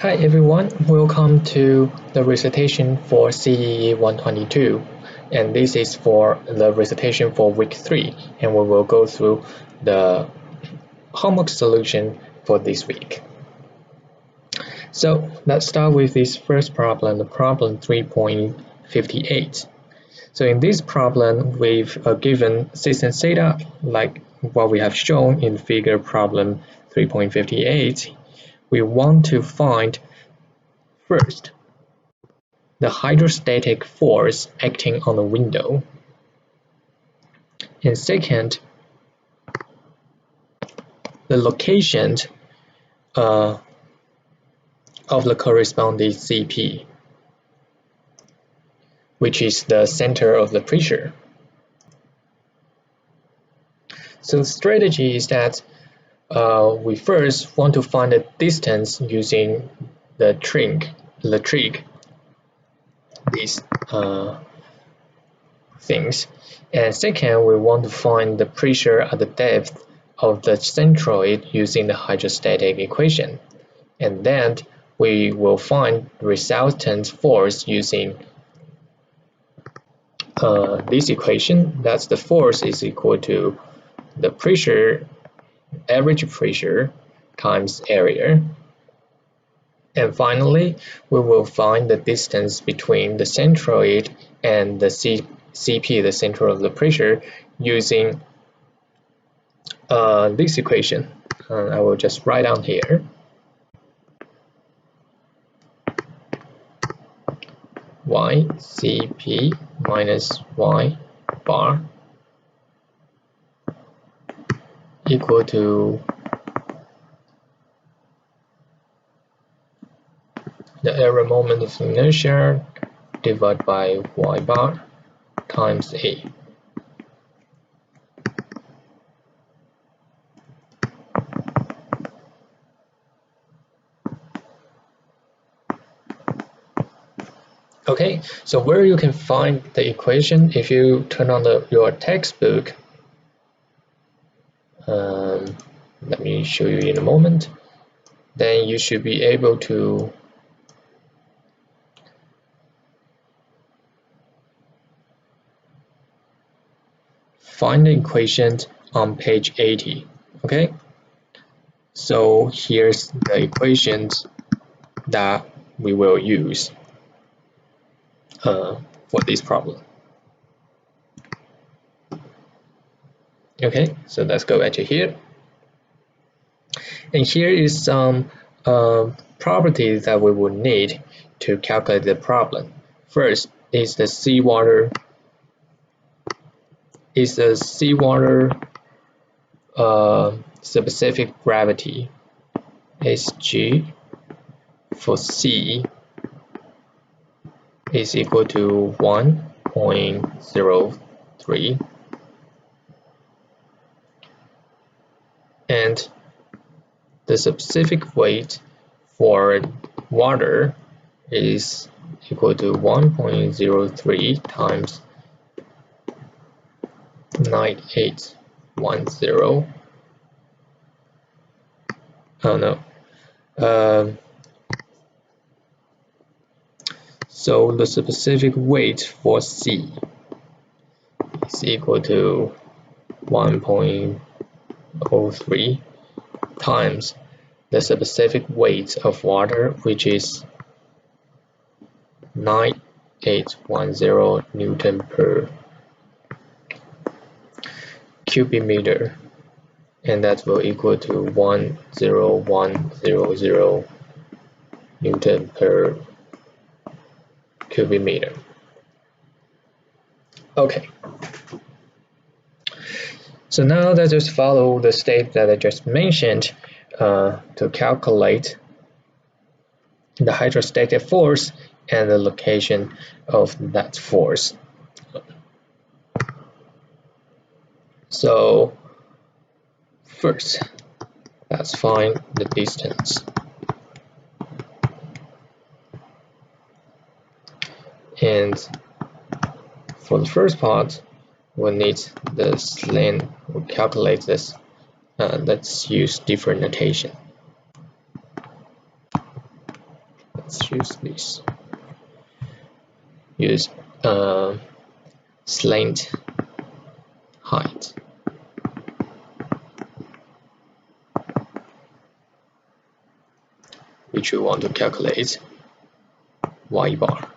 Hi everyone, welcome to the recitation for CEE122, and this is for the recitation for week 3, and we will go through the homework solution for this week. So let's start with this first problem, the problem 3.58. So in this problem, we've given system setup like what we have shown in figure problem 3.58. We want to find first the hydrostatic force acting on the window, and second the location of the corresponding CP, which is the center of the pressure. So the strategy is that we first want to find the distance using the trig, these things, and second we want to find the pressure at the depth of the centroid using the hydrostatic equation, and then we will find resultant force using this equation. That's the force is equal to the pressure, average pressure times area. And finally, we will find the distance between the centroid and the CP, the center of the pressure, using this equation. I will just write down here. YCP minus Y bar equal to the area moment of inertia divided by Y bar times A. Okay, so where you can find the equation, if you turn on your textbook, let me show you in a moment, then you should be able to find the equation on page 80. Okay, so here's the equations that we will use for this problem. Okay, so let's go back to here, and here is some properties that we will need to calculate the problem. First is the seawater specific gravity, Hg for C is equal to 1.03, and the specific weight for water is equal to 1.03 times 9810. Oh no. So the specific weight for C is equal to 1.03 times the specific weight of water, which is 9810 Newton per cubic meter, and that will equal to 10100 Newton per cubic meter. Okay, so now let's just follow the step that I just mentioned to calculate the hydrostatic force and the location of that force. So first, let's find the distance. And for the first part, we'll need this length. We'll calculate this. Let's use different notation. let's use this. Use slant height. Which we want to calculate y bar.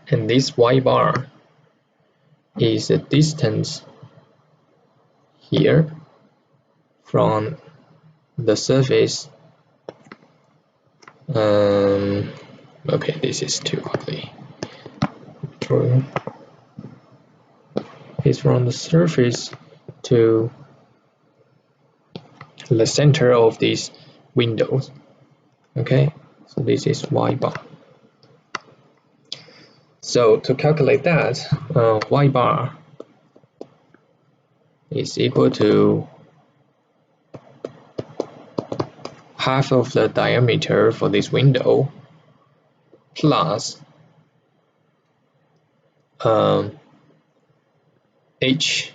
And this y bar is the distance here from the surface. Okay, this is too ugly. It's from the surface to the center of these windows. Okay, so this is y bar. So to calculate that, y bar is equal to half of the diameter for this window plus h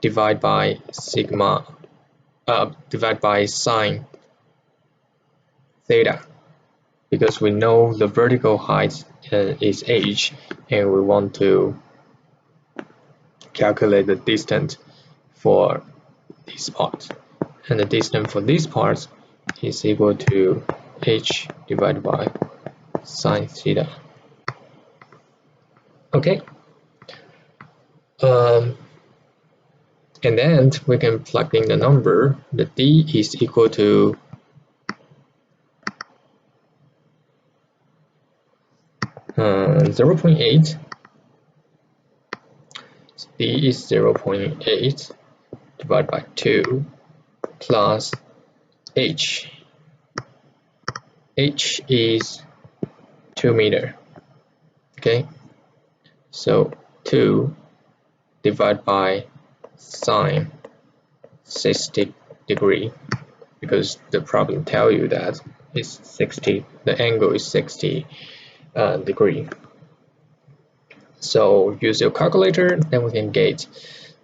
divided by sigma divided by sine theta, because we know the vertical height is h, and we want to calculate the distance for this part, and the distance for this part is equal to h divided by sine theta. Okay, and then we can plug in the number. The d is equal to 0.8. D is 0.8 divided by 2 plus h. H is 2 meters. Okay, so 2 divided by sine 60 degree, because the problem tells you that it's 60. The angle is 60 degree. So use your calculator, then we can get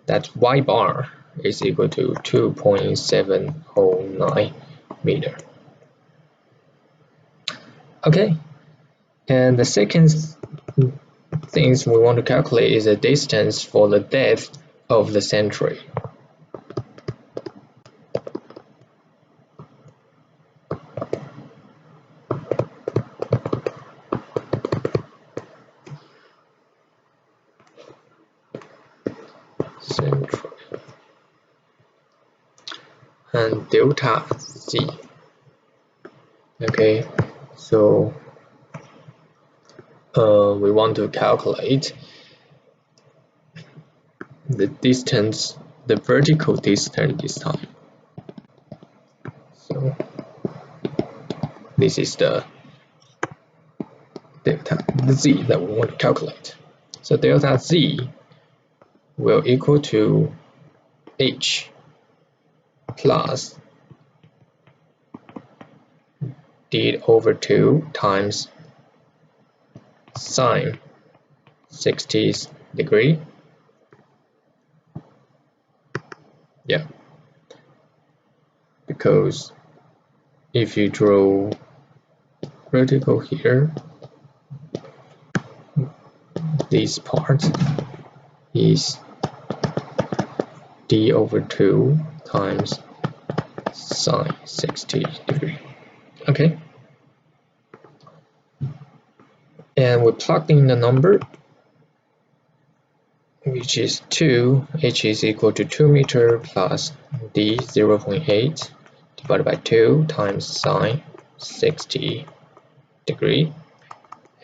that y bar is equal to 2.709 meter. Okay, and the second things we want to calculate is the distance for the depth of the centroid. And delta z. Okay, so we want to calculate the distance, the vertical distance this time. So this is the delta z that we want to calculate. So delta z will equal to h plus d over 2 times sine 60 degree. Yeah, because if you draw vertical here, this part is d over 2 times sine 60 degree. Okay, and we plugged in the number, which is 2. H is equal to 2 meter plus d 0.8 divided by 2 times sine 60 degree,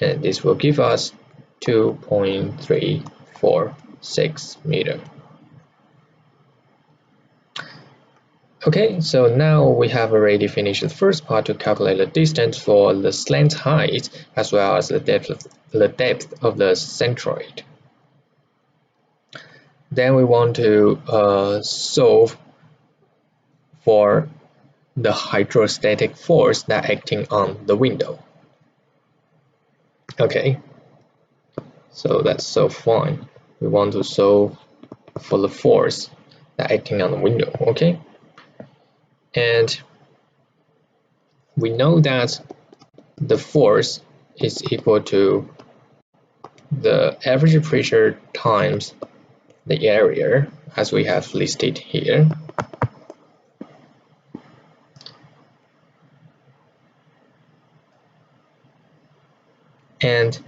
and this will give us 2.346 meter. Okay, so now we have already finished the first part to calculate the distance for the slant height as well as the depth of the centroid. Then we want to solve for the hydrostatic force that acting on the window. Okay, so that's so fine. We want to solve for the force that acting on the window. Okay, and we know that the force is equal to the average pressure times the area, as we have listed here. And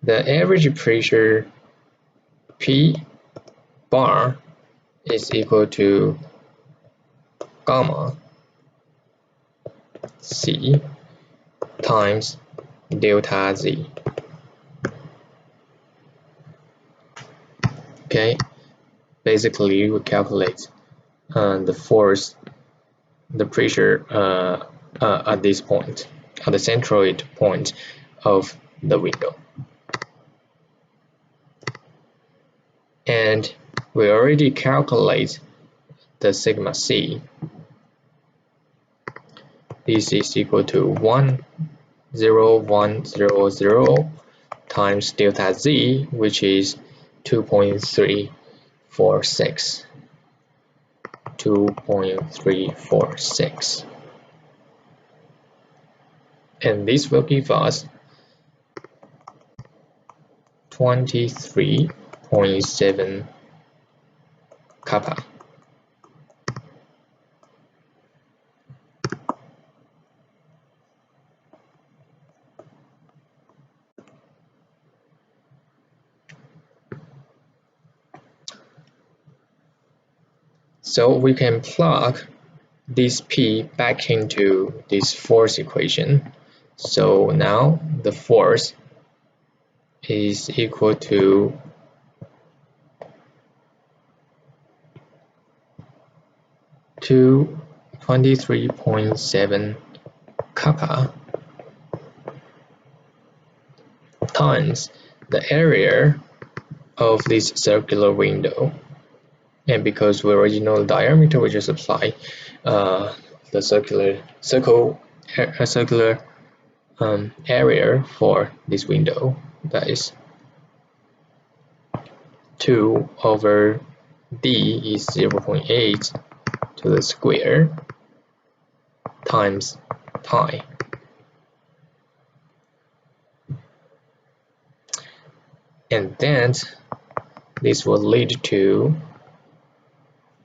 the average pressure P bar is equal to gamma C times delta Z. Okay, basically we calculate the force, the pressure at this point, at the centroid point of the window. And we already calculate the sigma C. This is equal to 10100 times delta Z, which is 2.346. 2.346. And this will give us 23.7 kappa. So we can plug this P back into this force equation. So now the force is equal to 23.7 kappa times the area of this circular window. And because we already know the diameter, we just apply the circular area for this window. That is 2 over d is 0.8 to the square times pi. And then this will lead to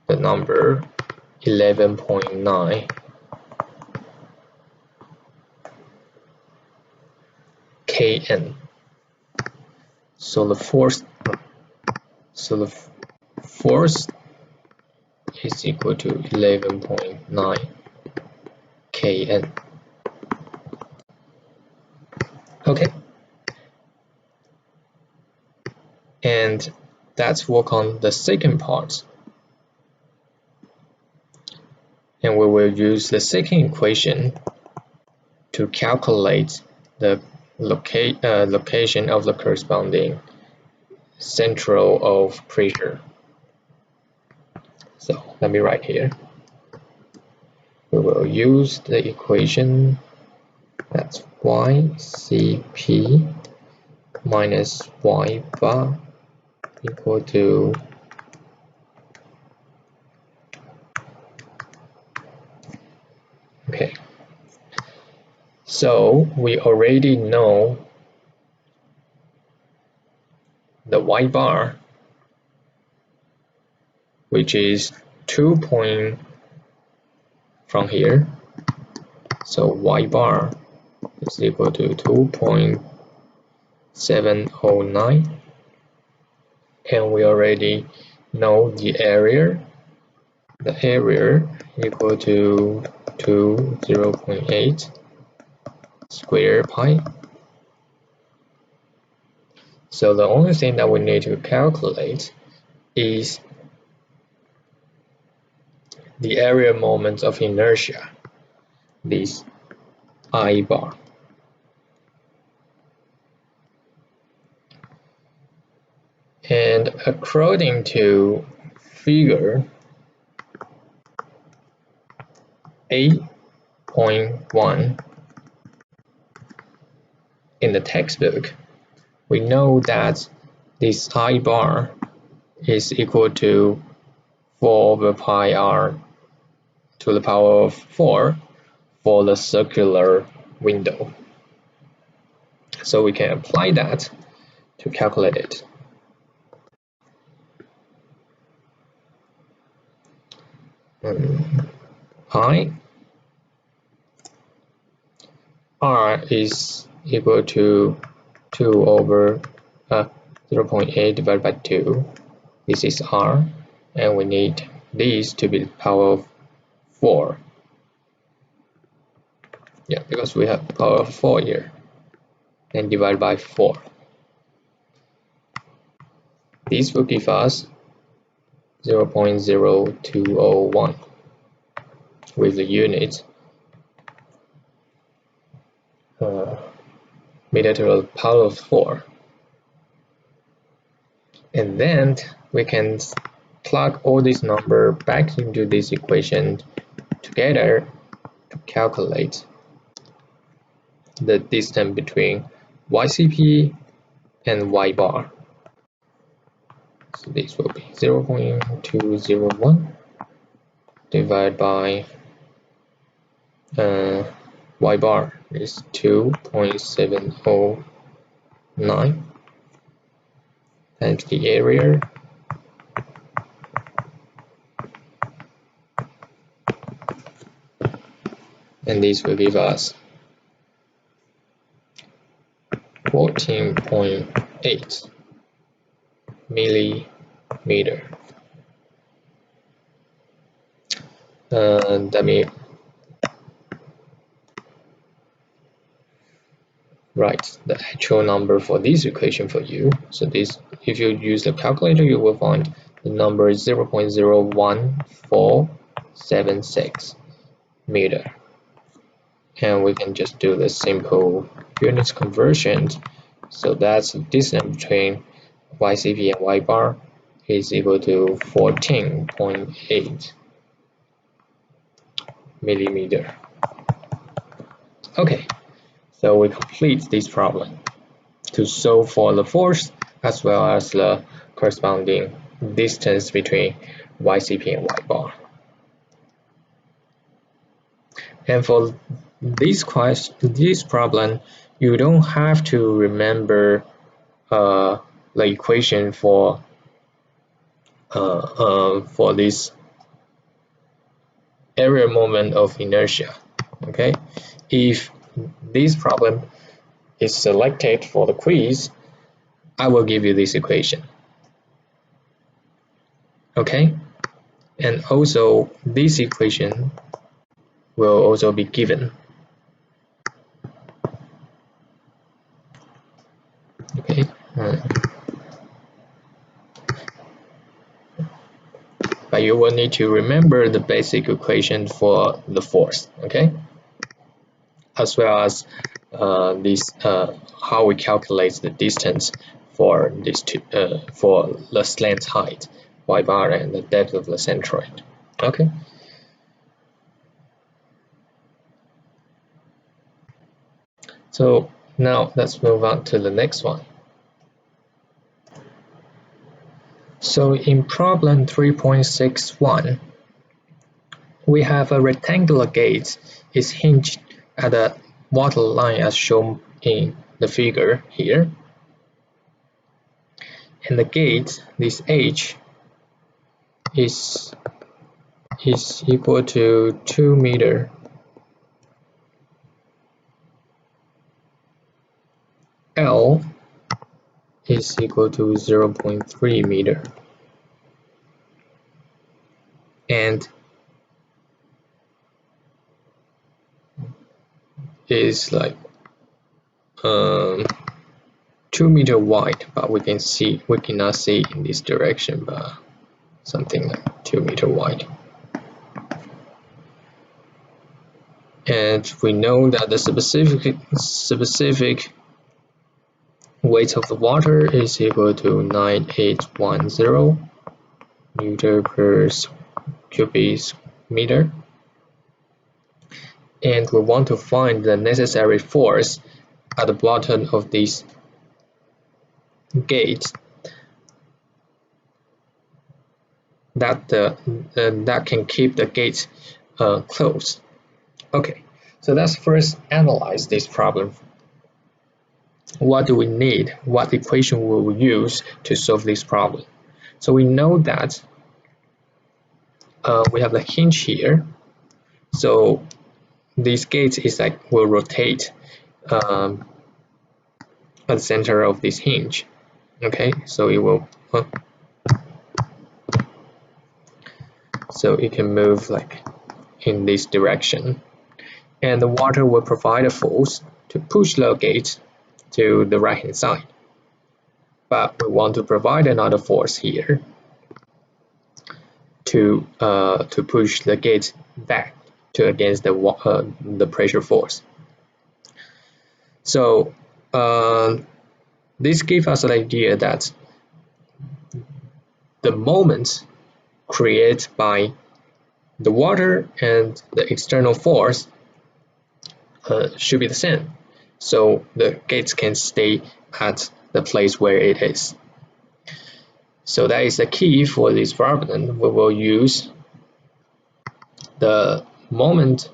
the number 11.9 kN. So the force is equal to 11.9 kN. Okay. And let's work on the second part. And we will use the second equation to calculate the location of the corresponding central of pressure. So let me write here. We will use the equation that's YCP minus Y bar equal to okay. So we already know the Y bar, which is 2 point from here. So Y bar is equal to 2.709, and we already know the area. The area equal to 0.8 square pi. So the only thing that we need to calculate is the area moment of inertia, this I bar. And according to figure 8.1 in the textbook, we know that this I bar is equal to 4 over pi r to the power of 4 for the circular window. So we can apply that to calculate it. R is equal to 2 over 0.8 divided by 2. This is R, and we need this to be the power of 4. Yeah, because we have power of 4 here. And divide by 4. This will give us 0.0201 with the unit meter to the power of 4. And then we can plug all these numbers back into this equation together to calculate the distance between YCP and Y bar. So this will be 0.201 divided by Y bar is 2.709 times the area and this will give us 14.8 millimeter. Let me write the actual number for this equation for you. So this, if you use the calculator, you will find the number is 0.01476 meter. And we can just do the simple units conversion. So that's the distance between YCP and Y bar is equal to 14.8 millimeter. Okay, so we complete this problem to solve for the force as well as the corresponding distance between YCP and Y bar. And for this problem, you don't have to remember the equation for this area moment of inertia. Okay, if this problem is selected for the quiz, I will give you this equation. Okay, and also this equation will also be given. Okay. But you will need to remember the basic equation for the force, okay? As well as how we calculate the distance for these two, for the slant height, Y bar, and the depth of the centroid. Okay. So now let's move on to the next one. So in problem 3.61, we have a rectangular gate is hinged at the water line as shown in the figure here. And the gate, this H, is equal to 2 meter. L is equal to 0.3 meter. And is like 2 meter wide, but we cannot see in this direction, but something like 2 meter wide. And we know that the specific weight of the water is equal to 9810 Newton per cubic meter. And we want to find the necessary force at the bottom of this gate that can keep the gate closed. Okay, So let's first analyze this problem. What do we need? What equation will we use to solve this problem? So we know that we have the hinge here. So this gate is like will rotate at the center of this hinge. Okay, so it will so it can move like in this direction, and the water will provide a force to push the gate to the right hand side. But we want to provide another force here to push the gate back to against the pressure force. So this gives us an idea that the moment created by the water and the external force should be the same. So the gates can stay at the place where it is. So that is the key for this problem. We will use the moment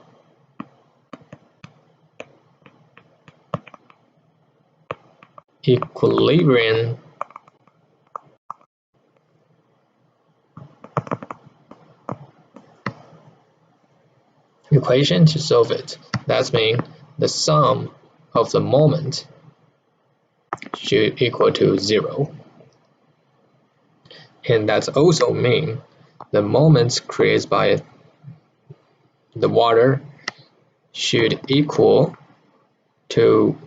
equilibrium equation to solve it. That means the sum of the moment should equal to 0. And that also means the moments created by the water should equal to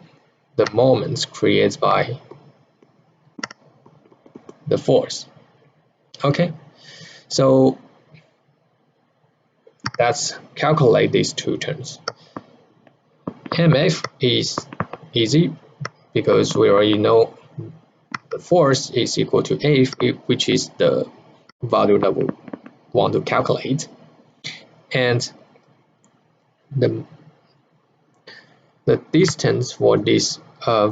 the moments created by the force. Okay, so let's calculate these two terms. MF is easy because we already know the force is equal to F, which is the value that we want to calculate, and the distance for this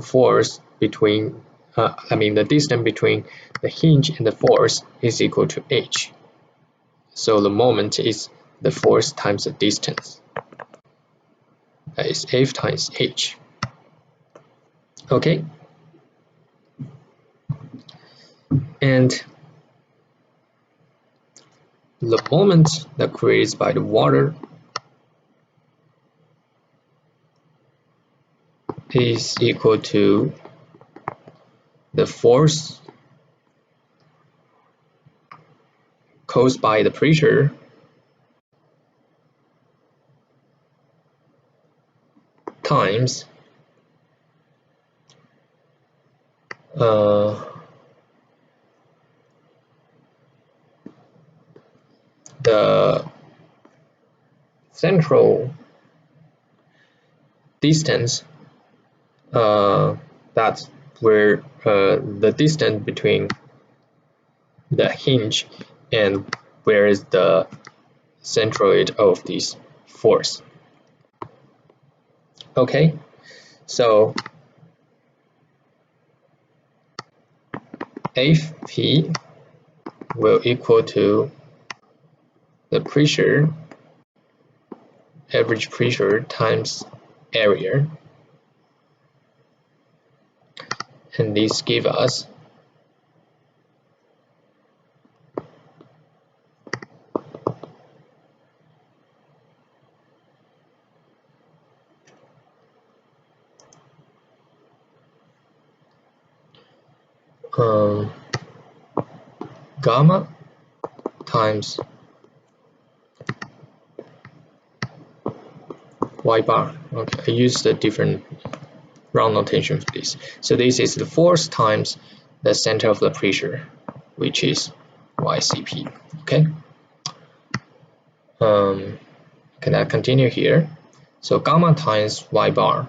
force between the distance between the hinge and the force is equal to h. So the moment is the force times the distance. That is F times h. Okay. And the moment that created by the water is equal to the force caused by the pressure times the central distance, that's where the distance between the hinge and where is the centroid of this force. Okay, so Fp will equal to the pressure, average pressure times area, and this gives us gamma times y bar. Okay, I used a different round notation for this. So this is the force times the center of the pressure, which is ycp. Okay. Can I continue here? So gamma times y bar.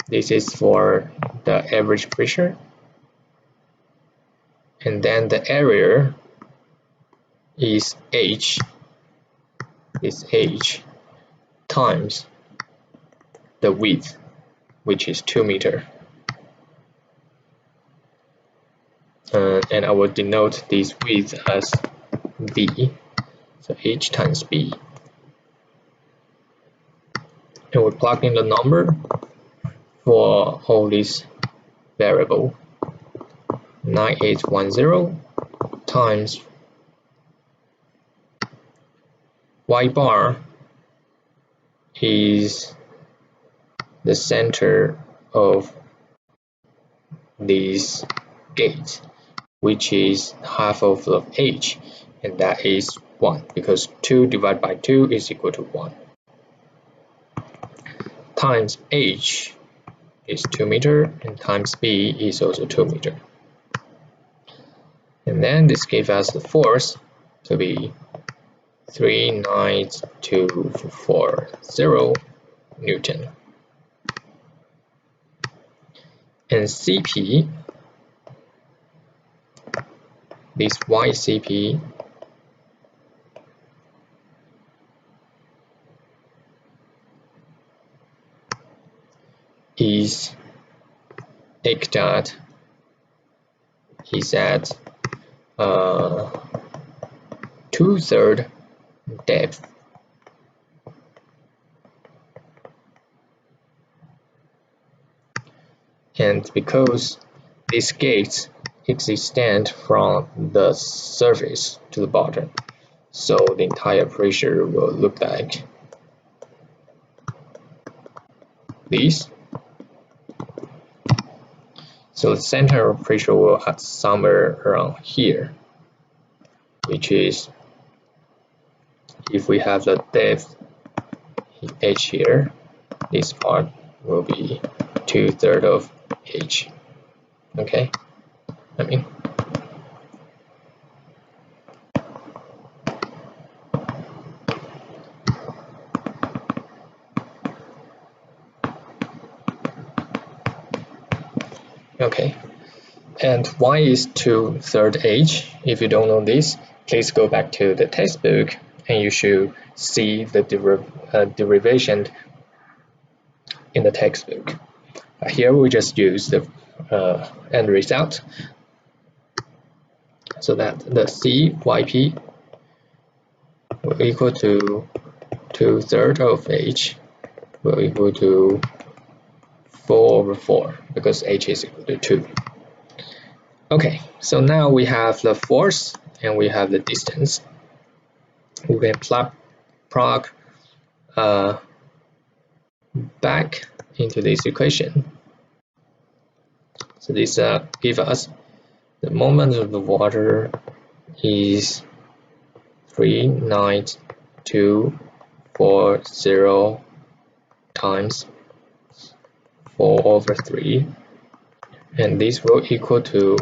This is for the average pressure, and then the area is h. Is h times the width, which is 2 meters. And I will denote this width as b. So h times b. and we plug in the number for all these variable 9810 times y bar is the center of this gate, which is half of h, and that is 1, because 2 divided by 2 is equal to 1, times h is 2 meter, and times b is also 2 meter. And then this gives us the force to be 39240 Newton. And Cp, this YCP is at 2/3 depth. And because these gates extend from the surface to the bottom, so the entire pressure will look like this. So the center of pressure will have somewhere around here, which is, if we have the depth h here, this part will be 2/3 of h. Okay, okay. And why is 2/3 h? If you don't know this, please go back to the textbook and you should see the derivation in the textbook. Here we just use the end result, so that the CYP will equal to 2/3 of h will equal to 4/4, because h is equal to 2. Okay, so now we have the force and we have the distance. We can plug back into this equation. So this gives us the moment of the water is 39240 times 4/3, and this will equal to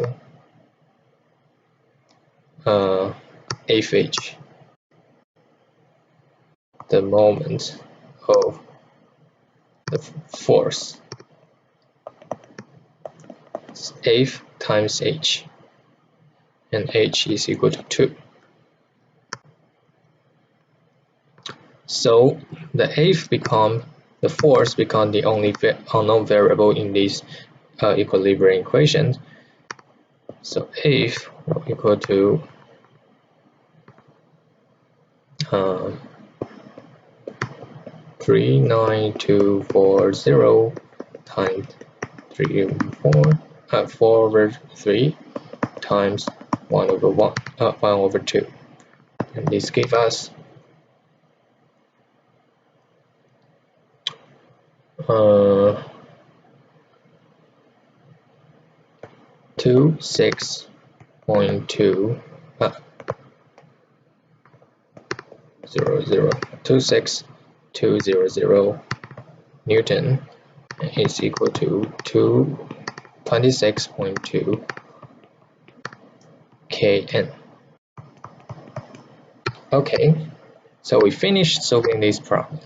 Fh, the moment of the force. It's F times h, and h is equal to 2. So the force become the only unknown variable in this equilibrium equation. So F will equal to 39240 times 4/3 times 1/2, and this gives us 26.200 Newton is equal to 26.2 kN. Okay, so we finished solving this problem.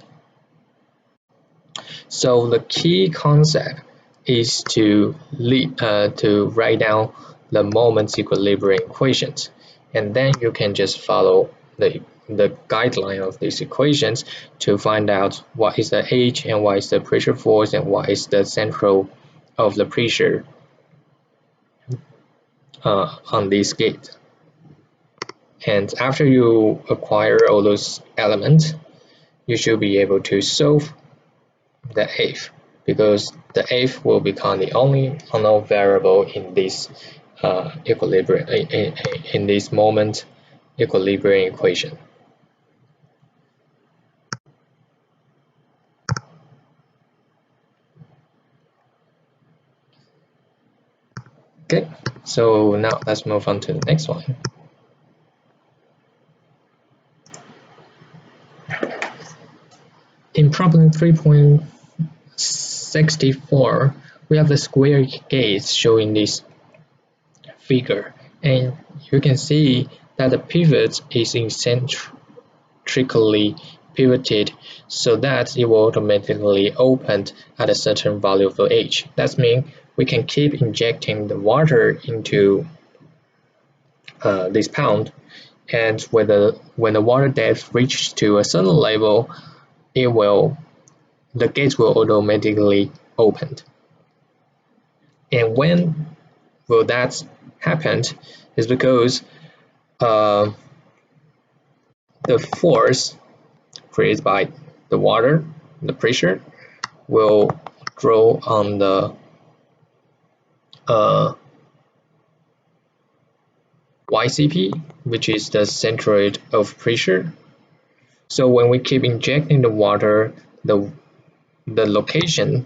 So the key concept is to write down the moments equilibrium equations, and then you can just follow the guideline of these equations to find out what is the h and what is the pressure force and what is the central of the pressure on this gate. And after you acquire all those elements, you should be able to solve the F, because the F will become the only unknown variable in this equilibrium in this moment equilibrium equation. Okay, so now let's move on to the next one. In problem 3.64, we have the square gate showing this figure, and you can see that the pivot is eccentrically pivoted so that it will automatically open at a certain value for h. That means we can keep injecting the water into this pond, and when the water depth reaches to a certain level, the gate will automatically open. And when will that happen is because the force created by the water, the pressure, will draw on the YCP, which is the centroid of pressure. So when we keep injecting the water, the location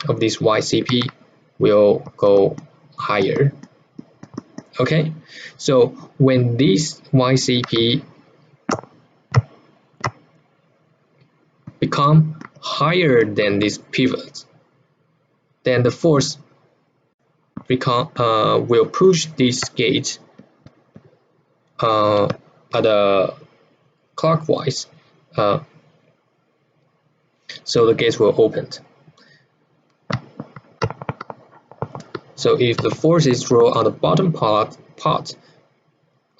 of this YCP will go higher. Okay, so when this YCP become higher than this pivot, then the force will push this gate at a clockwise, so the gate will open. So if the force is drawn on the bottom part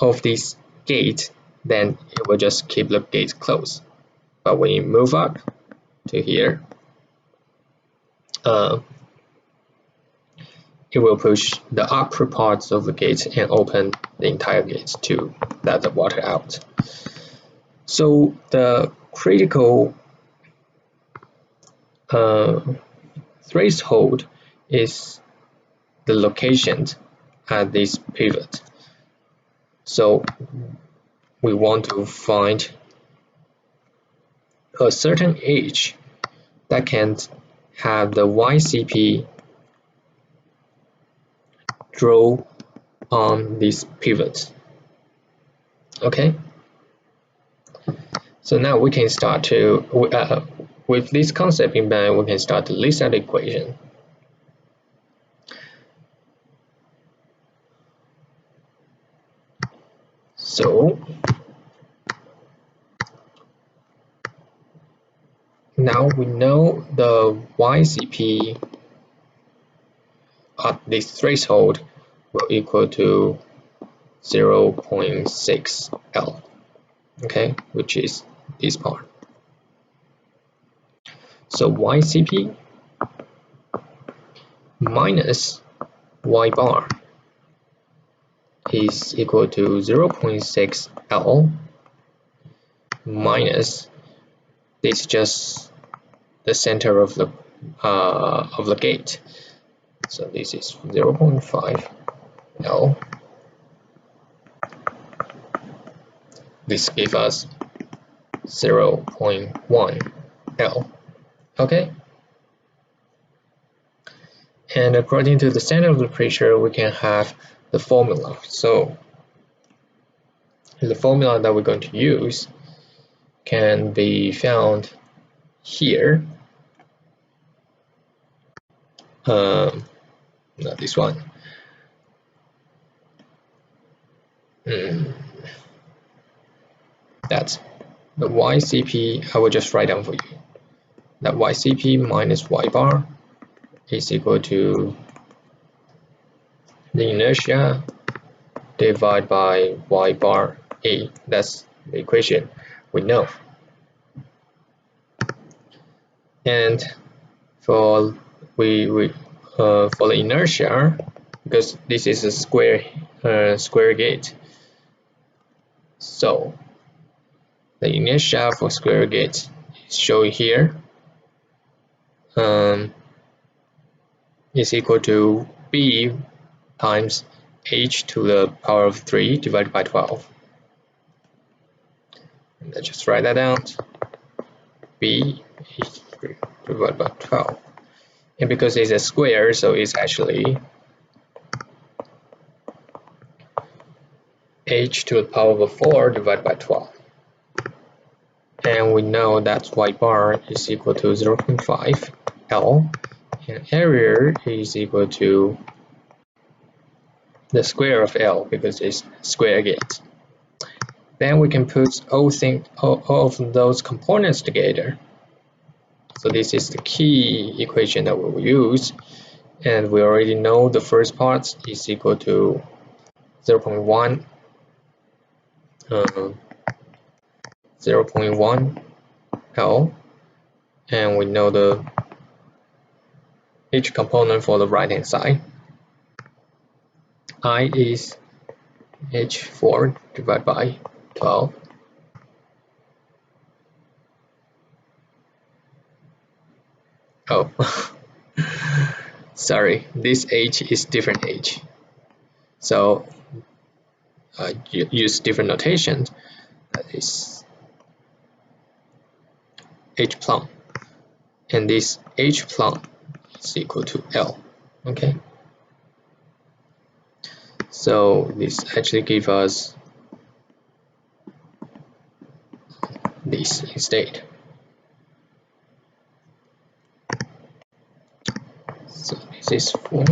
of this gate, then it will just keep the gate closed. But when you move up to here, it will push the upper parts of the gate and open the entire gate to let the water out. So the critical threshold is the location at this pivot. So we want to find a certain h that can have the YCP draw on this pivot. Okay, so now we can start to with this concept in mind, we can start to list out the equation. So now we know the YCP at this threshold will equal to 0.6 L, okay, which is this part. So YCP minus Y bar is equal to 0.6 L minus this, just the center of the gate. So this is 0.5 L. This gives us 0.1 L. Okay. And according to the center of the pressure, we can have the formula. So the formula that we're going to use can be found here. Not this one. That's the YCP. I will just write down for you. That YCP minus Y bar is equal to the inertia divided by Y bar A. That's the equation we know. And for the inertia, because this is a square gate, so the inertia for square gate is shown here. is equal to b times h to the power of 3 divided by 12. And let's just write that down. B h divided by 12. And because it's a square, so it's actually h to the power of 4 divided by 12. And we know that y bar is equal to 0.5 L, and area is equal to the square of L because it's square gate. Then we can put all of those components together. So this is the key equation that we will use, and we already know the first part is equal to 0.1 L, and we know the each component for the right hand side. I is H4 divided by 12. Oh, sorry, this H is different H. So use different notation. That is H plum, and this H plum is equal to L. Okay. So this actually gives us this instead. So this is 4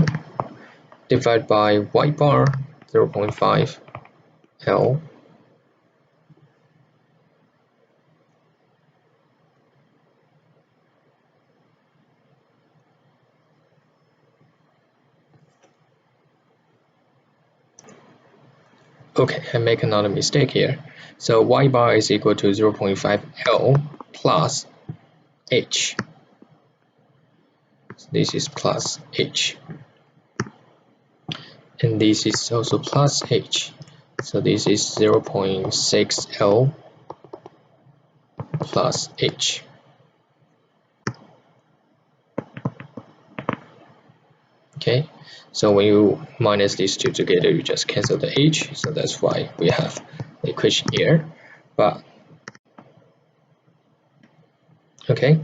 divided by y bar 0.5 L Okay, I make another mistake here. So y bar is equal to 0.5 L plus H. So this is plus H. And this is also plus H. So this is 0.6 L plus H. Okay, so when you minus these two together, you just cancel the H, so that's why we have the equation here. But okay,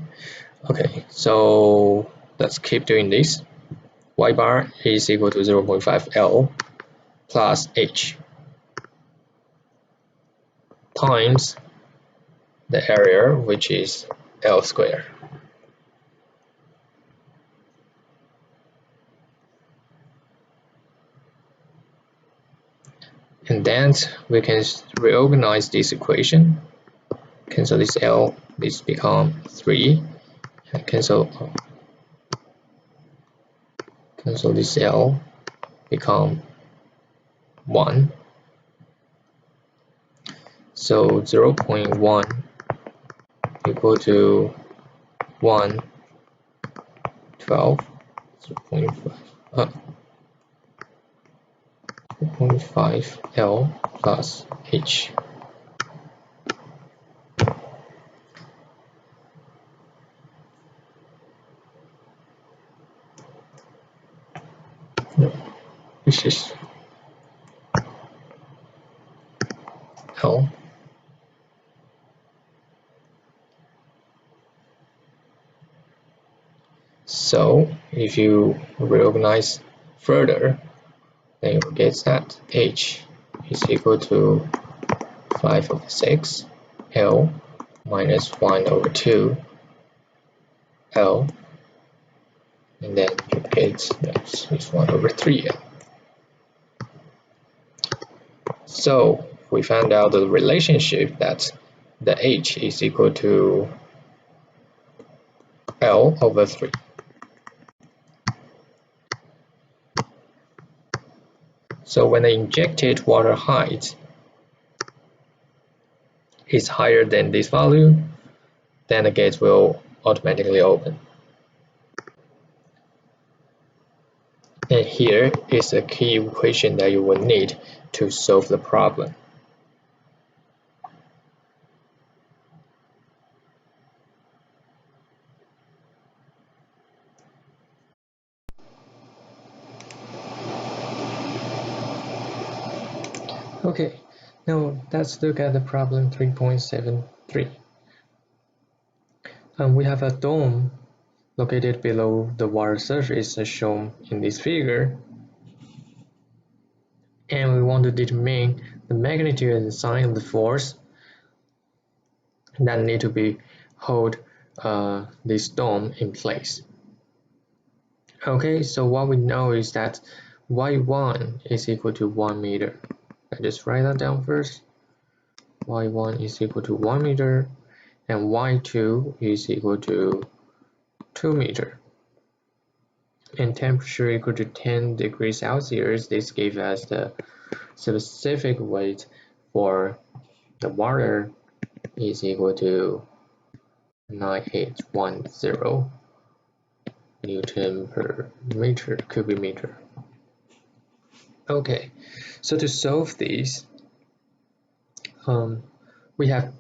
so let's keep doing this. Y bar is equal to 0.5 L plus H times the area, which is L squared. And then we can reorganize this equation. Cancel this L, this become 3. And cancel this L, become 1. So 0.1 equal to 1, 12, 0.5 L plus H. This is L. So if you reorganize further, then you will get that H is equal to 5 over 6 L minus 1 over 2 L, and then you get that is 1 over 3 L. So we found out the relationship that the H is equal to L over 3. So when the injected water height is higher than this value, then the gate will automatically open. And here is a key equation that you will need to solve the problem. Okay, now let's look at the problem 3.73. We have a dome located below the water surface as shown in this figure, and we want to determine the magnitude and sign of the force that need to be hold this dome in place. Okay, so what we know is that y1 is equal to 1 meter. I just write that down first. y1 is equal to 1 meter and y2 is equal to 2 meter. And temperature equal to 10 degrees Celsius. This gives us the specific weight for the water is equal to 9810 Newton per meter cubic meter. Okay, so to solve this, we have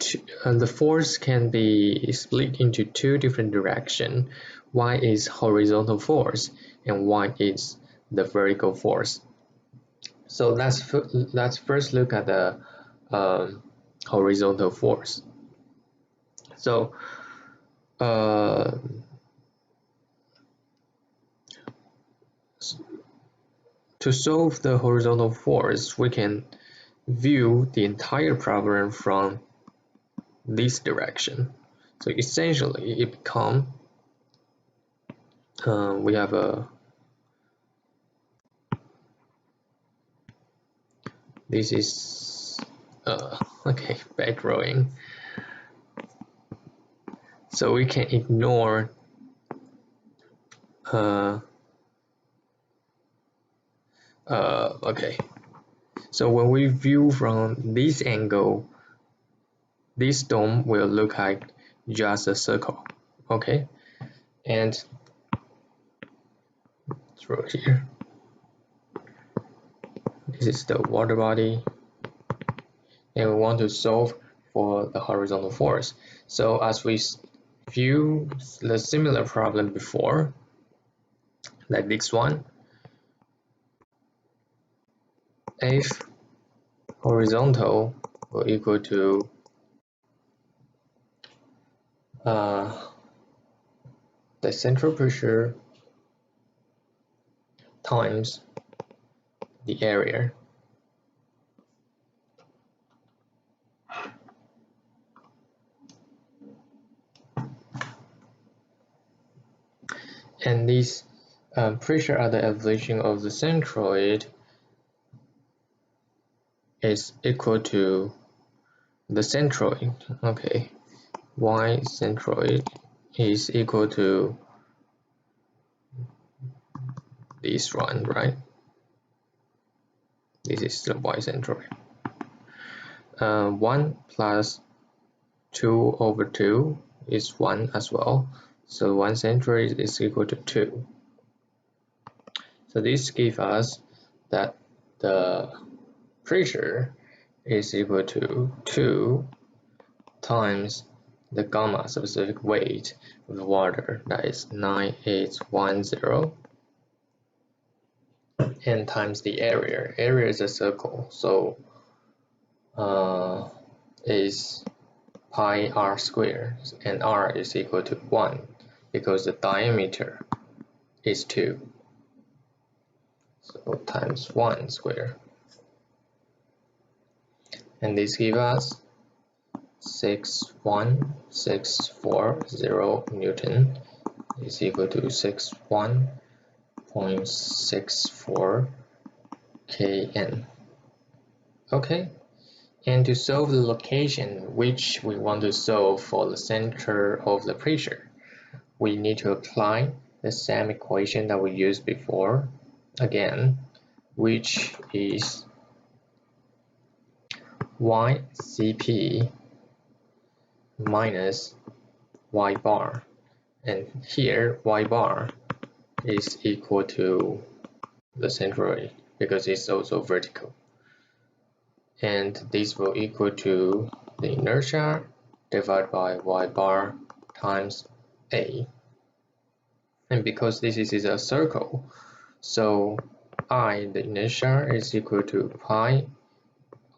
the force can be split into two different directions. One is horizontal force and one is the vertical force. So let's first look at the horizontal force. So to solve the horizontal force, we can view the entire problem from this direction. So essentially, it becomes we have a this is okay, bad drawing. So we can ignore okay. So when we view from this angle, this dome will look like just a circle. Okay, and through here, this is the water body, and we want to solve for the horizontal force. So as we view the similar problem before, like this one, F horizontal will equal to the central pressure times the area. And this pressure at the elevation of the centroid is equal to the centroid. Okay, y centroid is equal to this one, right? This is the y centroid. 1 plus 2 over 2 is 1 as well. So 1 centroid is equal to 2. So this gives us that the pressure is equal to 2 times the gamma specific weight of the water, that is 9810, and times the area. Area is a circle, so is pi r squared, and r is equal to 1 because the diameter is 2. So times 1 squared. And this gives us 61640 Newton is equal to 61.64 kN. Okay, and to solve the location which we want to solve for the center of the pressure, we need to apply the same equation that we used before again, which is yCp minus y bar, and here y bar is equal to the centroid because it's also vertical, and this will equal to the inertia divided by y bar times a. And because this is a circle, so I, the inertia, is equal to pi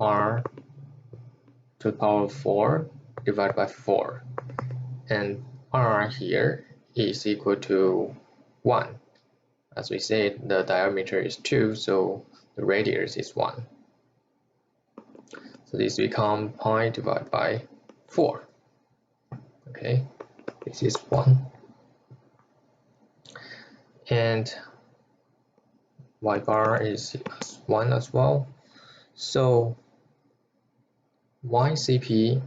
r to the power of 4 divided by 4, and r here is equal to 1. As we said, the diameter is 2, so the radius is 1. So this becomes pi divided by 4. Okay, this is 1. And y bar is 1 as well. So YCP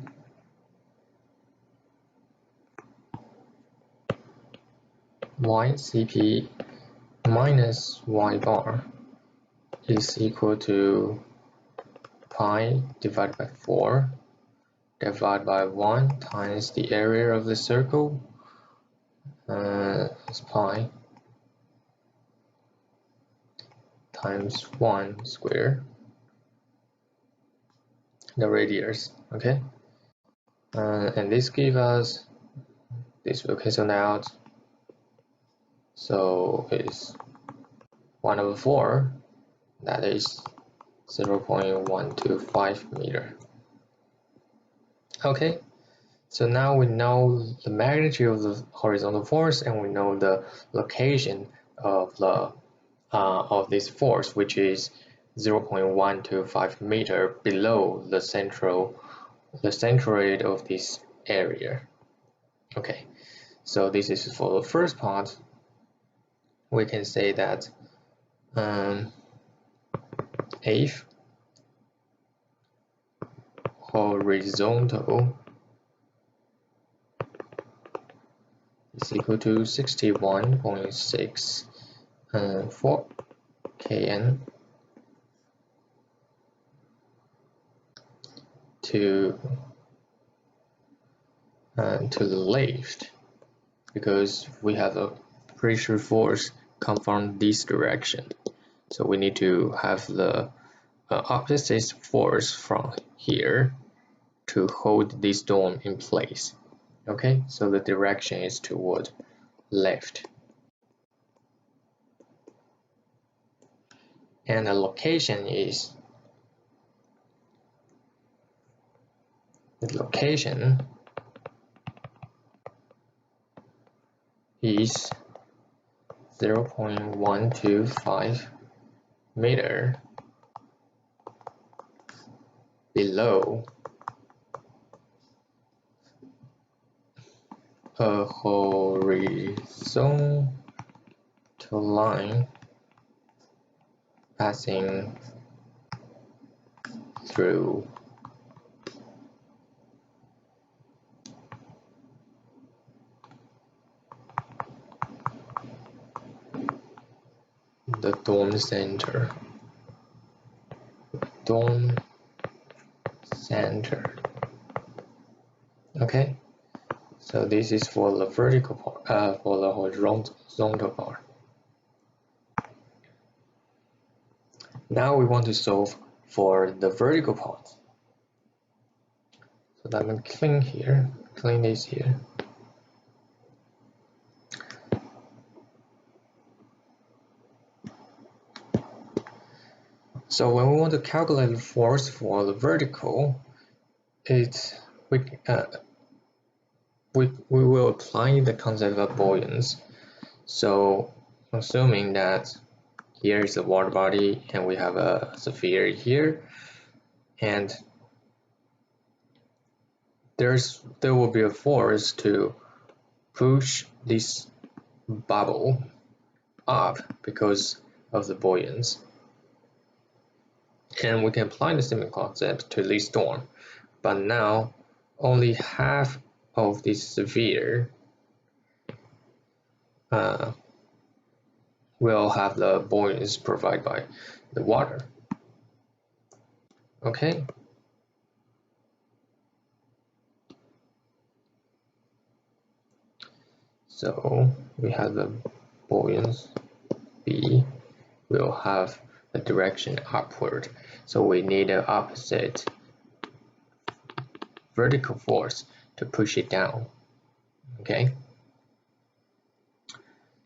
minus y bar is equal to pi divided by 4 divided by 1 times the area of the circle, is pi times 1 square, the radius. Okay, and this gives us, this will cancel out, so it's 1/4, that is 0.125 meter. Okay, so now we know the magnitude of the horizontal force, and we know the location of the this force, which is 0.125 meter below the centroid of this area. Okay, so this is for the first part. We can say that if horizontal is equal to 61.64 kN to the left, because we have a pressure force come from this direction, so we need to have the opposite force from here to hold this dome in place. Okay, so the direction is toward left, and the location is 0.125 meter below a horizontal line passing through the dome center. Okay, so this is for the vertical part, for the horizontal part. Now we want to solve for the vertical part. So let me clean this here. So when we want to calculate the force for the vertical, we will apply the concept of buoyance. So assuming that here is a water body and we have a sphere here, and there will be a force to push this bubble up because of the buoyance. And we can apply the same concept to this storm, but now only half of this sphere will have the buoyance provided by the water. Okay. So we have the buoyance B will have a direction upward. So we need an opposite vertical force to push it down. Okay.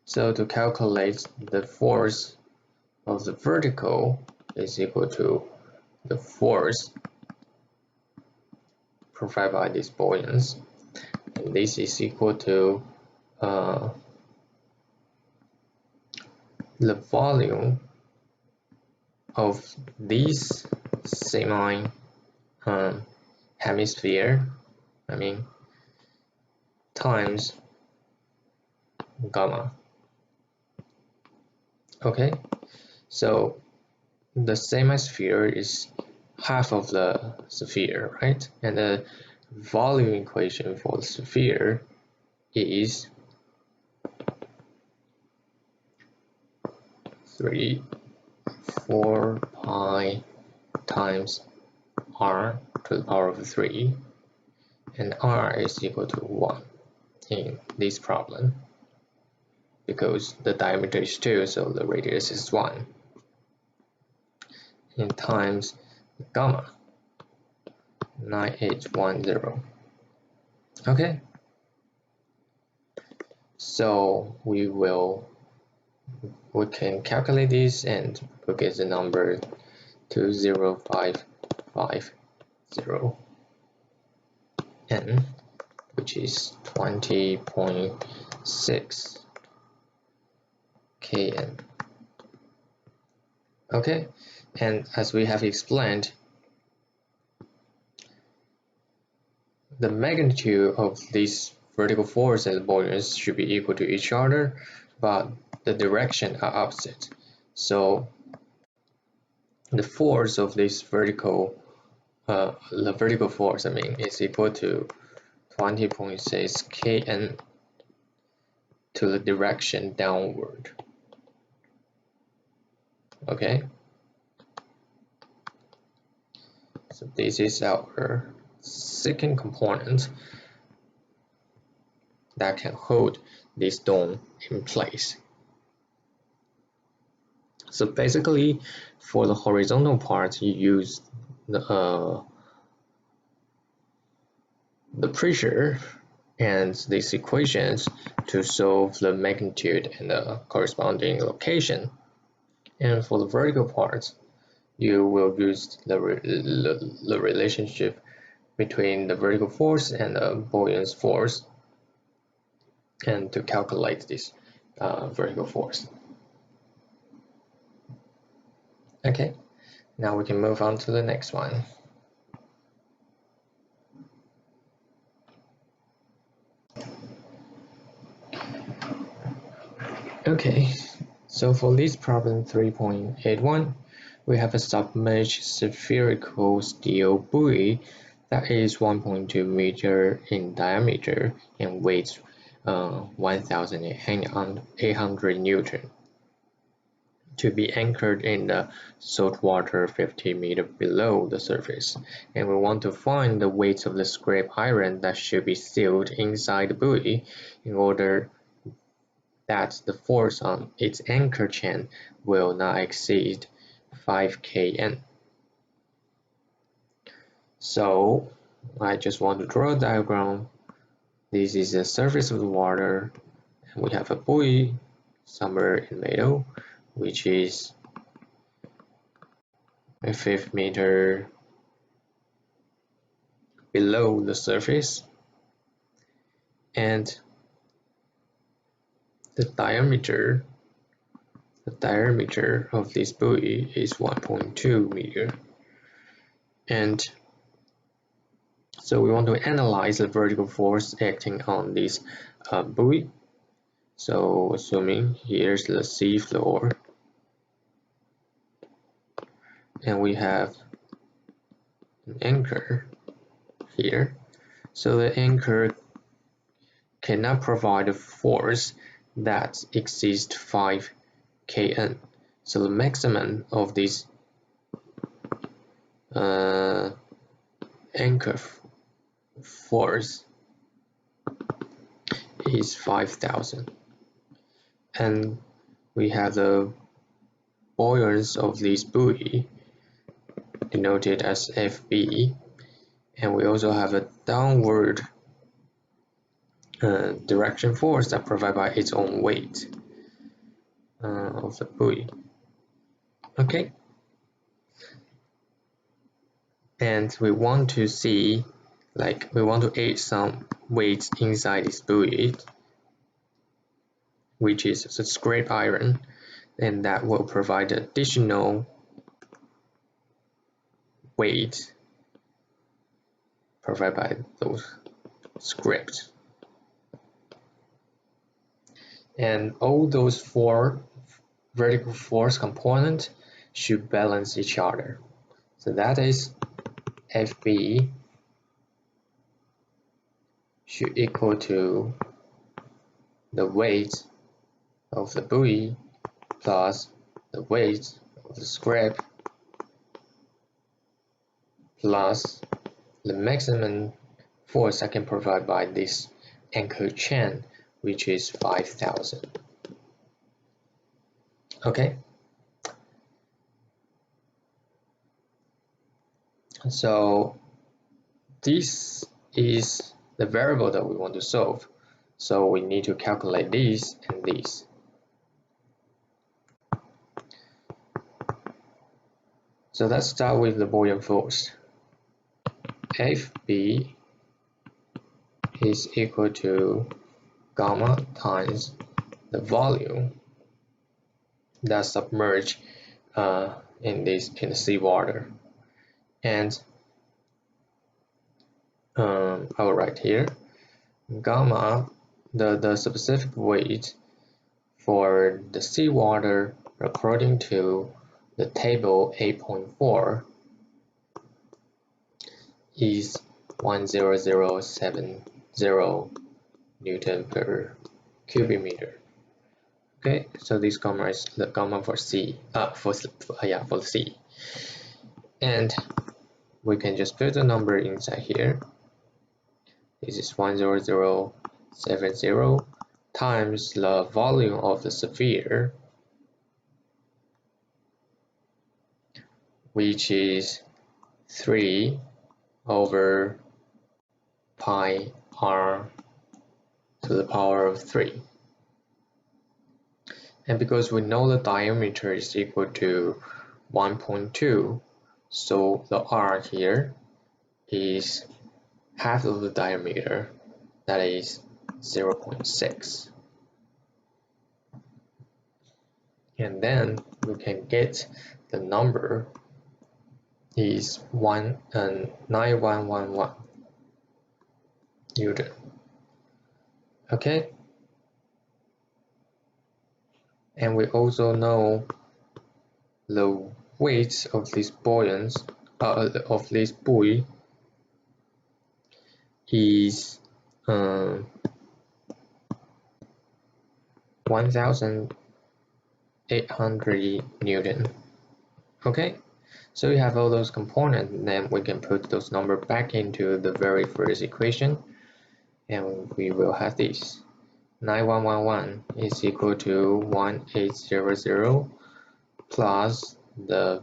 So to calculate the force of the vertical is equal to the force provided by this buoyance, and this is equal to the volume of this semi hemisphere, times gamma. Okay, so the semi-sphere is half of the sphere, right? And the volume equation for the sphere is 3/4 pi times r to the power of 3, and r is equal to 1 in this problem, because the diameter is 2, so the radius is 1, and times gamma 9810. Okay, so we can calculate this and we'll get the number 20550 n, which is 20.6 kN. Okay, and as we have explained, the magnitude of this vertical force and buoyance should be equal to each other, but the direction are opposite. So the force of this vertical force is equal to 20.6 kN to the direction downward. Okay, so this is our second component that can hold this dome in place. So basically, for the horizontal part, you use the pressure and these equations to solve the magnitude and the corresponding location. And for the vertical part, you will use the relationship between the vertical force and the buoyance force, and to calculate this vertical force. Okay, now we can move on to the next one. Okay, so for this problem 3.81, we have a submerged spherical steel buoy that is 1.2 meter in diameter and weighs 1,800 Newton, to be anchored in the salt water 50 meters below the surface, and we want to find the weight of the scrap iron that should be sealed inside the buoy in order that the force on its anchor chain will not exceed 5 kN. So I just want to draw a diagram. This is the surface of the water, and we have a buoy somewhere in the middle, which is 5 meters below the surface, and the diameter of this buoy is 1.2 meters. And so we want to analyze the vertical force acting on this buoy. So assuming here's the sea floor, and we have an anchor here. So the anchor cannot provide a force that exceeds 5 kN. So the maximum of this anchor force is 5,000. And we have the buoyance of this buoy denoted as FB, and we also have a downward direction force that provided by its own weight of the buoy. Okay, and we want to see, like, we want to add some weight inside this buoy, which is the scrap iron, and that will provide additional weight provided by those scraps. And all those four vertical force components should balance each other. So that is FB should equal to the weight of the buoy plus the weight of the scrap plus the maximum force I can provide by this anchor chain, which is 5,000. Okay. So this is the variable that we want to solve. So we need to calculate this and this. So let's start with the buoyant force. FB is equal to gamma times the volume that's submerged in the seawater, and I will write here gamma, the specific weight for the seawater according to the table 8.4 is 10070 Newton per cubic meter. Okay, so this gamma is the gamma for C, for C, and we can just put the number inside here. This is 10070 times the volume of the sphere, which is 3 over pi r to the power of 3. And because we know the diameter is equal to 1.2, so the r here is half of the diameter, that is 0.6. And then we can get the number is 9111 Newton. Okay, and we also know the weight of this buoy is 1,800 Newton. Okay, so we have all those components, and then we can put those numbers back into the very first equation, and we will have this 9111 is equal to 1800 plus the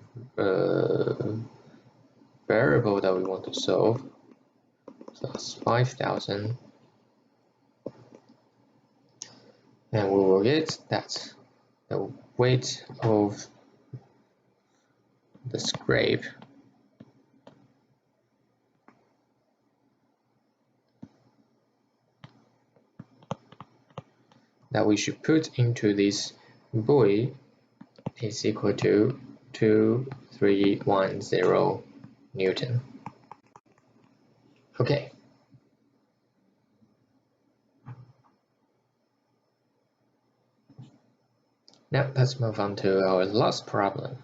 variable that we want to solve plus 5,000, and we will get that the weight of the scrape that we should put into this buoy is equal to 2310 Newton. Okay. Now let's move on to our last problem.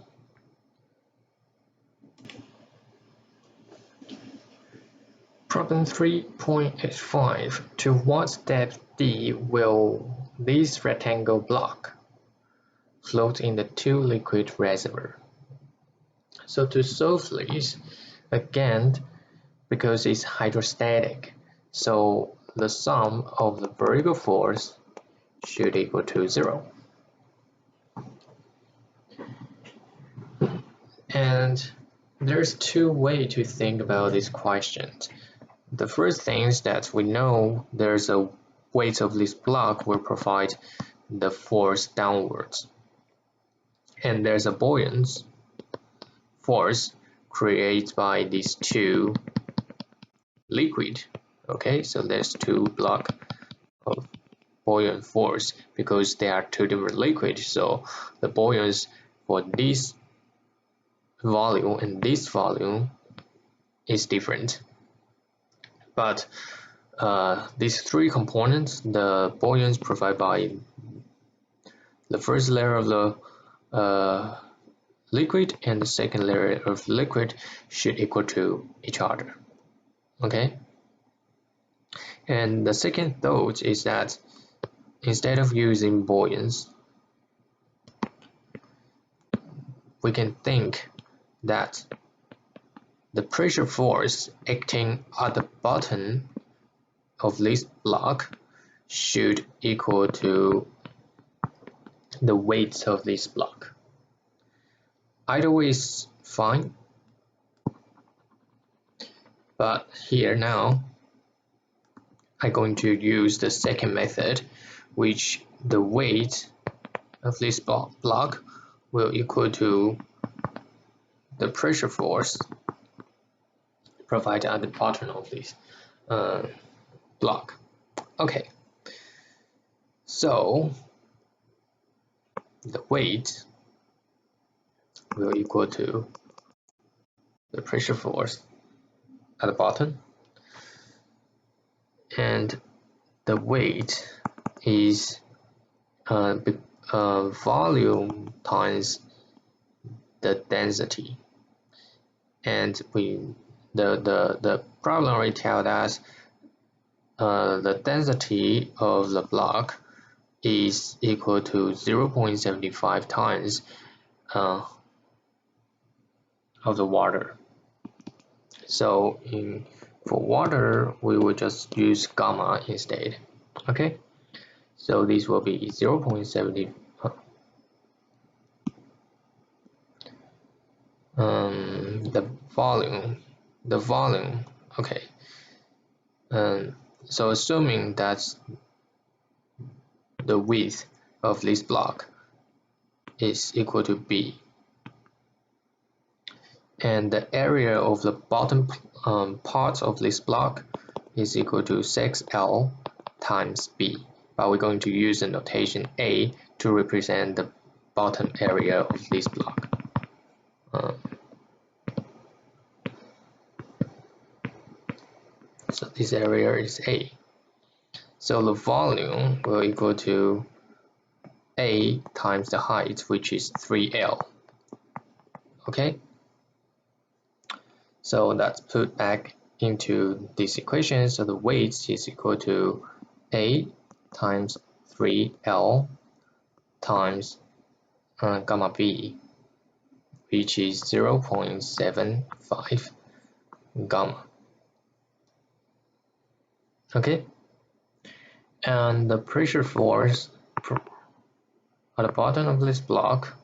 Problem 3.85. To what depth D will this rectangle block float in the two liquid reservoir? So to solve this, again, because it's hydrostatic, so the sum of the vertical force should equal to 0. And there's two ways to think about this question. The first thing is that we know there's a weight of this block will provide the force downwards, and there's a buoyant force created by these two liquid. Okay, so there's two blocks of buoyant force because they are two different liquids. So the buoyancy for this volume and this volume is different. But these three components, the buoyancy provided by the first layer of the liquid and the second layer of liquid should equal to each other. Okay, and the second thought is that instead of using buoyancy, we can think that the pressure force acting at the bottom of this block should equal to the weight of this block. Either way is fine, but here now I'm going to use the second method, which the weight of this block will equal to the pressure force provided at the bottom of this block. Okay, so the weight will equal to the pressure force at the bottom, and the weight is volume times the density. And the problem will tell us the density of the block is equal to 0.75 times of the water. So for water, we will just use gamma instead. Okay, so this will be 0.70. The volume. Okay. So assuming that the width of this block is equal to B, and the area of the bottom part of this block is equal to 6L times B, but we're going to use the notation A to represent the bottom area of this block. So this area is A. So the volume will equal to A times the height, which is 3L. Okay? So that's put back into this equation. So the weight is equal to A times 3L times gamma B, which is 0.75 gamma. Okay? And the pressure force at the bottom of this block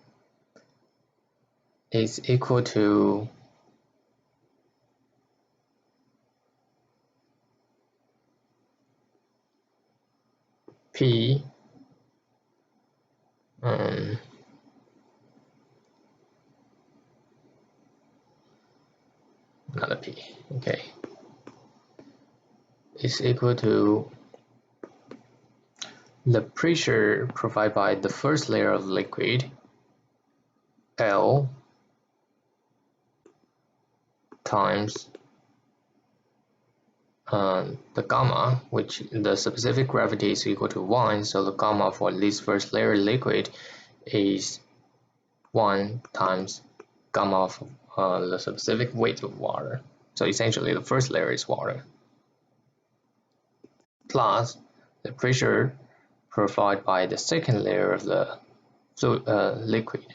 is equal to P not a P, okay, is equal to the pressure provided by the first layer of liquid, L, times the gamma, which the specific gravity is equal to 1, so the gamma for this first layer liquid is 1 times gamma of the specific weight of water. So essentially the first layer is water, plus the pressure provided by the second layer of the liquid.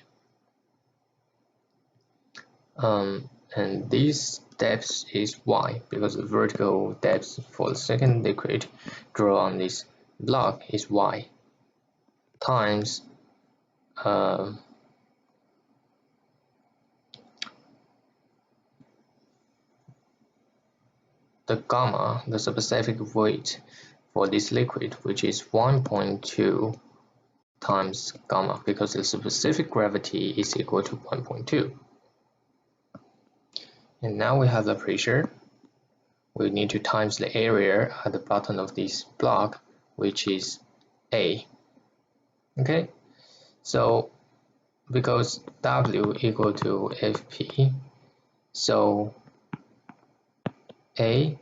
And this depth is y, because the vertical depth for the second liquid drawn on this block is y, times the gamma, the specific weight for this liquid, which is 1.2 times gamma, because the specific gravity is equal to 1.2. And now we have the pressure. We need to times the area at the bottom of this block, which is A. Okay, so because W equal to Fp, so A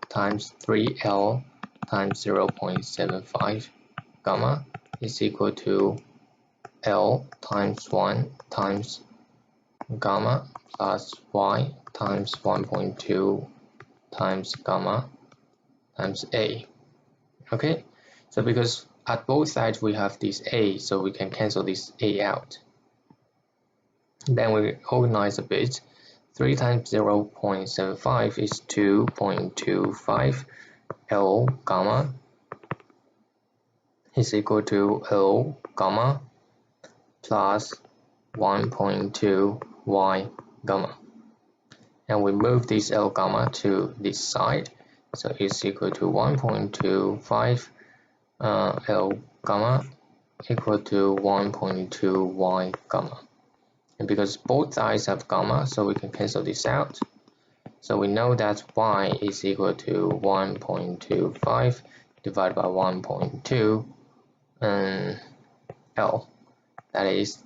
times 3L times 0.75 gamma is equal to L times 1 times gamma plus Y times 1.2 times gamma times A. Okay, so because at both sides we have this A, so we can cancel this A out. Then we organize a bit. 3 times 0.75 is 2.25 L gamma is equal to L gamma plus 1.2 Y gamma. And we move this L gamma to this side, so it's equal to 1.25 L gamma equal to 1.2 Y gamma. And because both sides have gamma, so we can cancel this out. So we know that Y is equal to 1.25 divided by 1.2 L. That is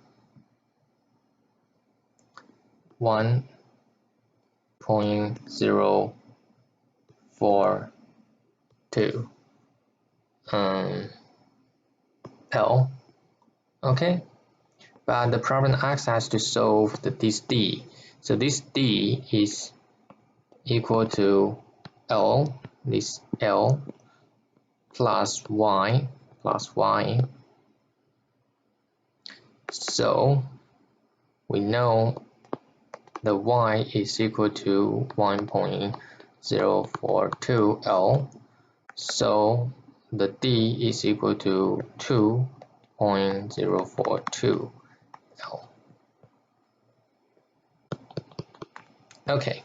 1.042 L. Okay, but the problem asks us to solve this D. So this D is equal to L, this L plus Y. So we know the Y is equal to 1.042 L. So the D is equal to 2.042 L. Okay.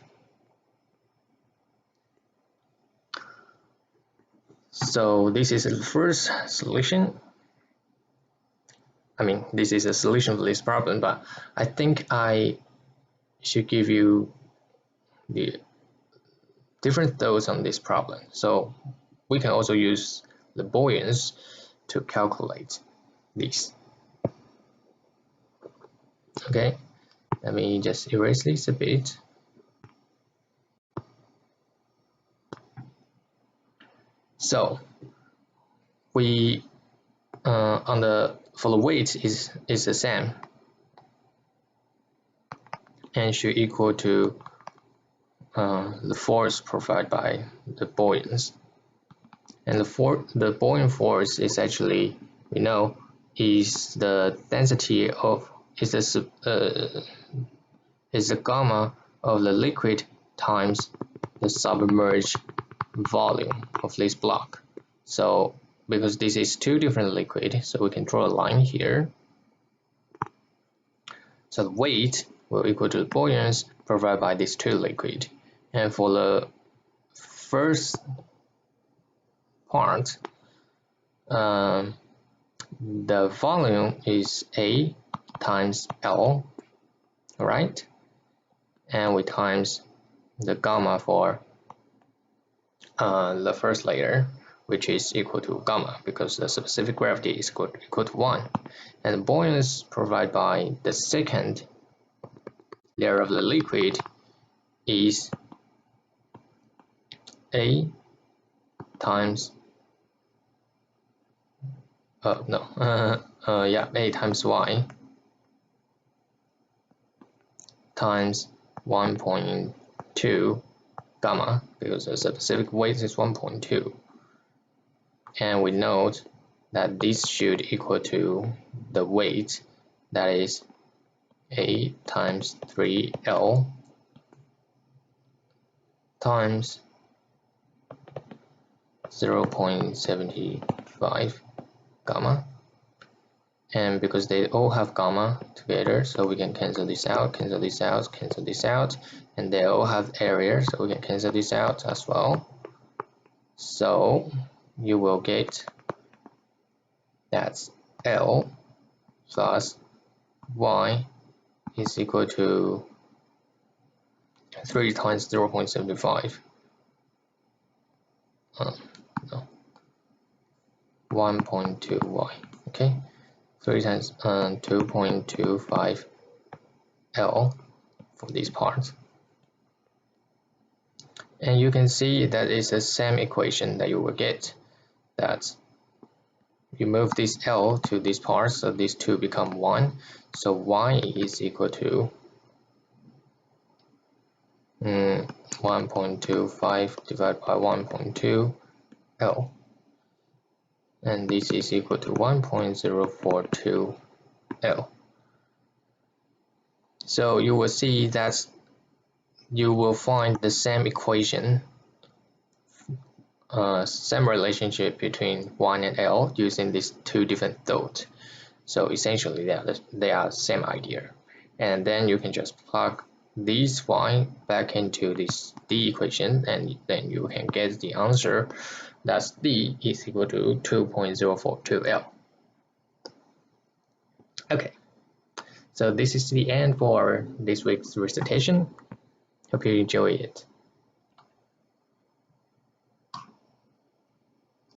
So this is the first solution. I mean, this is a solution for this problem, but I think I should give you the different thoughts on this problem. So we can also use the buoyance to calculate this. Okay, let me just erase this a bit. So we for the weight is the same and should equal to the force provided by the buoyance. And the buoyant force is actually, we know, is the density of is the gamma of the liquid times the submerged volume of this block. So because this is two different liquid, so we can draw a line here. So the weight will equal to the buoyance provided by these two liquid. And for the first part, the volume is A times L, right? And we times the gamma for the first layer, which is equal to gamma because the specific gravity is equal to 1. And the buoyance provided by the second layer of the liquid is A times A times Y times 1.2 gamma because the specific weight is 1.2. And we note that this should equal to the weight, that is A times 3L times 0.75 gamma. And because they all have gamma together, so we can cancel this out, cancel this out, cancel this out, and they all have area, so we can cancel this out as well. So you will get that's L plus Y is equal to 3 times 0.75. No. 1.2y. Okay, 3 times 2.25 L for this part. And you can see that it's the same equation that you will get, that you move this L to this part, so these two become 1. So y is equal to 1.25 divided by 1.2 L. And this is equal to 1.042 L. So you will see that you will find the same equation, same relationship between 1 and L using these two different thoughts. So essentially they are the same idea. And then you can just plug this y back into this d equation, and then you can get the answer. That's d is equal to 2.042 L. Okay, so this is the end for this week's recitation. Hope you enjoy it.